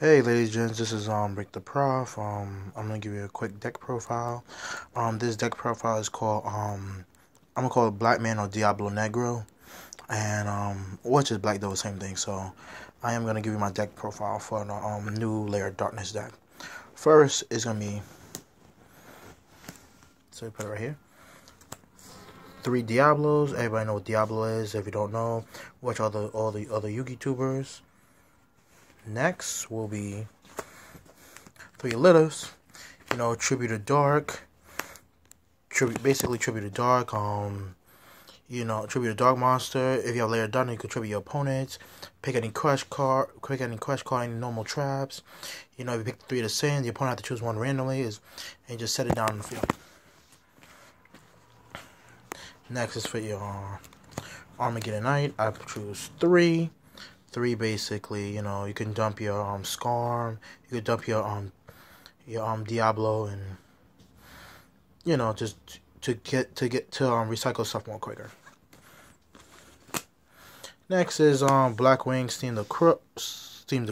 Hey ladies and gents, this is Rick the Prof. I'm gonna give you a quick deck profile. This deck profile is called I'm gonna call it Black Man or Diablo Negro, and or just Black though, same thing. So I am gonna give you my deck profile for the new Lair Darkness deck. First is gonna be, so we put it right here. 3 Diablos. Everybody know what Diablo is. If you don't know, watch all the other YouTubers. Next will be 3 Litters. Tribute to Dark. Basically tribute to Dark. Tribute to Dark Monster. If you have Lair Darkness, you can tribute your opponents. Pick any crush card, any normal traps. If you pick 3 of the same, the opponent has to choose one randomly, and just set it down in the field. Next is for your Armageddon Knight. I choose 3. 3 basically, you can dump your Scarm, you can dump your Diablo, and just to recycle stuff more quicker. Next is Blackwing Steam the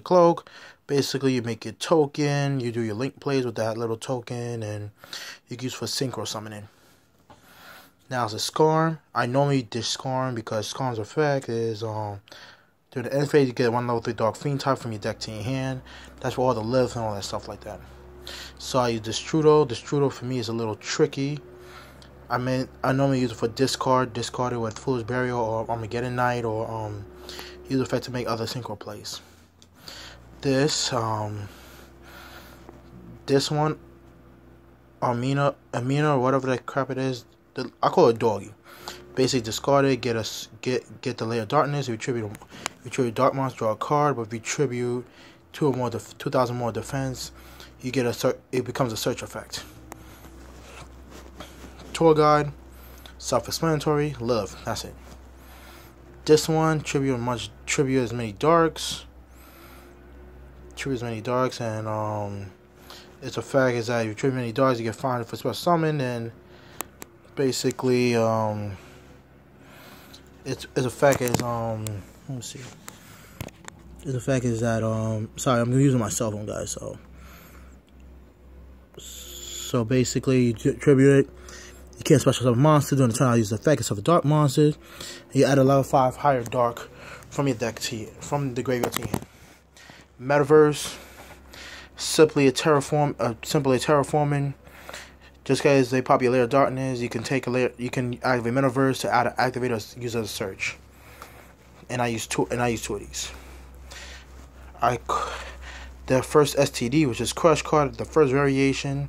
Cloak. Basically, you make your token, you do your link plays with that little token, and you can use for synchro summoning. Now it's a Scarm. I normally dish Scarm because Scarm's effect is during the end phase, you get 1 level 3 Dark Fiend type from your deck to your hand. That's for all the lives and all that stuff like that. So I use Destrudo. Destrudo for me is a little tricky. I normally use it for discard it with Foolish Burial or Armageddon Knight, or use effect to make other synchro plays. This one, Amina or whatever that crap it is, I call it Doggy. Basically discard it, get the Lair of Darkness. If you tribute Dark Monster, draw a card. But if you tribute 2,000 more defense, you get it becomes a search effect. Tour Guide, self-explanatory. Love, that's it. This one, tribute as many darks. And its effect is that if you tribute many darks, you get 500 for special summon, and basically its effect is let me see. Its effect is that sorry, I'm using my cell phone, guys. So basically, you tribute it. You can't special summon monster during the turn. I use the effect of the dark monsters. You add a level 5 higher dark from your deck from the graveyard to your hand. Metaverse, simply a terraforming. Just because they pop your Lair of Darkness, you can activate Metaverse to activate or use as a search. And I use two of these. The first STD, which is Crush card, the first variation.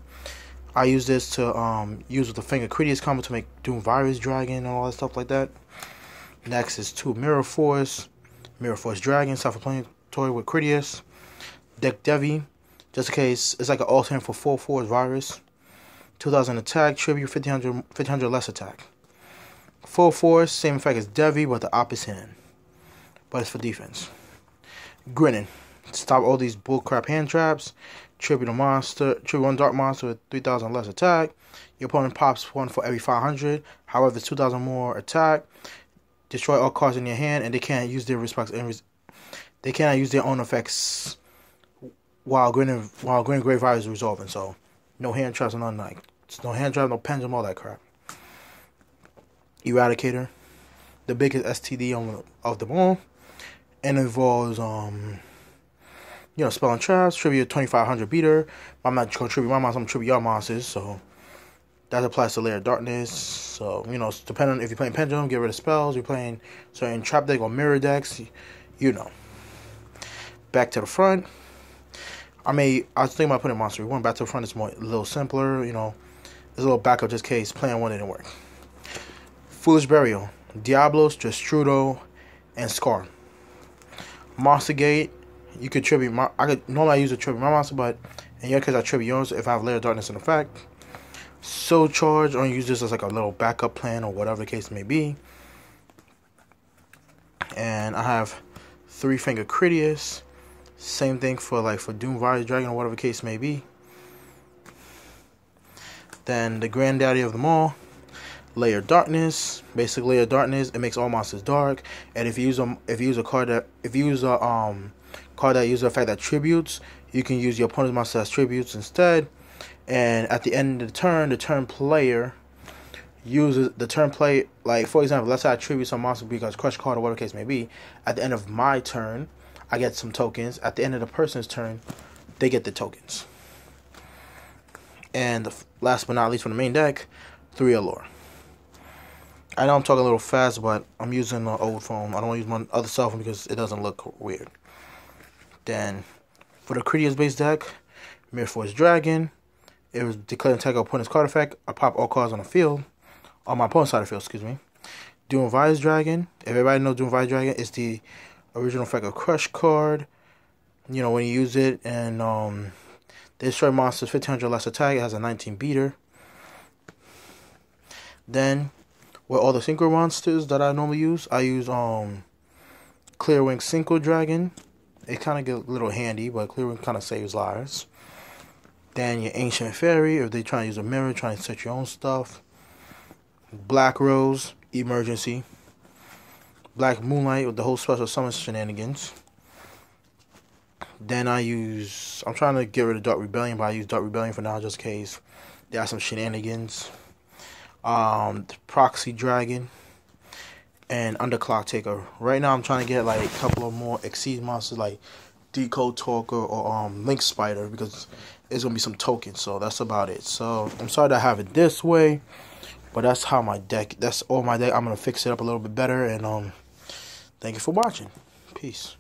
I use this to use with the Finger Critias combo to make Doom Virus Dragon and all that stuff like that. Next is 2 Mirror Force Dragon, self-explanatory with Critias. Deck Devi, just in case, it's like an alternate for 4 Force Virus. 2,000 attack, tribute 1500 less attack. Full Force, same effect as Devi, but the opposite hand. But it's for defense. Grinning, stop all these bullcrap hand traps. Tribute 1 dark monster with 3,000 less attack. Your opponent pops 1 for every 500. However, it's 2,000 more attack. Destroy all cards in your hand, and they can't use their they cannot use their own effects while Grinning Great Virus is resolving. So no hand traps or nothing like. No hand trap, no pendulum, all that crap. Eradicator, the biggest STD of them all, and involves spell and traps. Tribute 2,500 beater. I'm not gonna tribute my monsters, I'm gonna tribute your monsters. So that applies to Lair of Darkness. So depending on if you're playing pendulum, get rid of spells. You're playing certain trap deck or mirror decks. Back to the front. I was thinking about putting Monster Reborn back to the front. It's a little simpler, It's a little backup just in case playing one didn't work. Foolish Burial, Diablos, Destrudo, and Scar. Monster Gate, you could tribute normally I use a tribute my monster, but in your case I tribute yours if I have Lair of Darkness in effect. Soul Charge, or use this as like a little backup plan or whatever the case may be. And I have 3 Finger Critias. Same thing for Doom Virus Dragon or whatever the case may be. Then the granddaddy of them all, Lair of Darkness. Basically, Lair of Darkness, it makes all monsters dark. And if you use a card that uses the effect that tributes. You can use your opponent's monster as tributes instead. And at the end of the turn player uses the turn play. Like for example, let's say I tribute some monster because crush card or whatever case may be. At the end of my turn, I get some tokens. At the end of the person's turn, they get the tokens. And last but not least, for the main deck, 3 Allure. I know I'm talking a little fast, but I'm using the old phone. I don't want to use my other cell phone because it doesn't look weird. Then, for the Critias base deck, Mirror Force Dragon. It was declared an attack opponent's card effect. I pop all cards on the field. On my opponent's side of the field, excuse me. Doom Vise Dragon. If everybody knows Doom Vise Dragon, it's the original effect of Crush card. You know, when you use it, and they destroy monsters 1500 less attack. It has a 19 beater. Then, with all the synchro monsters that I normally use, I use Clearwing Synchro Dragon. It kind of gets a little handy, but Clearwing kind of saves lives. Then your Ancient Fairy, if they try to use a mirror, trying to set your own stuff. Black Rose, Emergency. Black Moonlight with the whole special summon shenanigans. Then I'm trying to get rid of Dark Rebellion, but I use Dark Rebellion for now just in case there are some shenanigans. Proxy Dragon and Underclock Taker. Right now I'm trying to get like a couple of more Exceed monsters like Decode Talker or Link Spider because there's gonna be some tokens, so that's about it. So I'm sorry to have it this way, but that's how my deck, that's all my deck. I'm gonna fix it up a little bit better, and thank you for watching. Peace.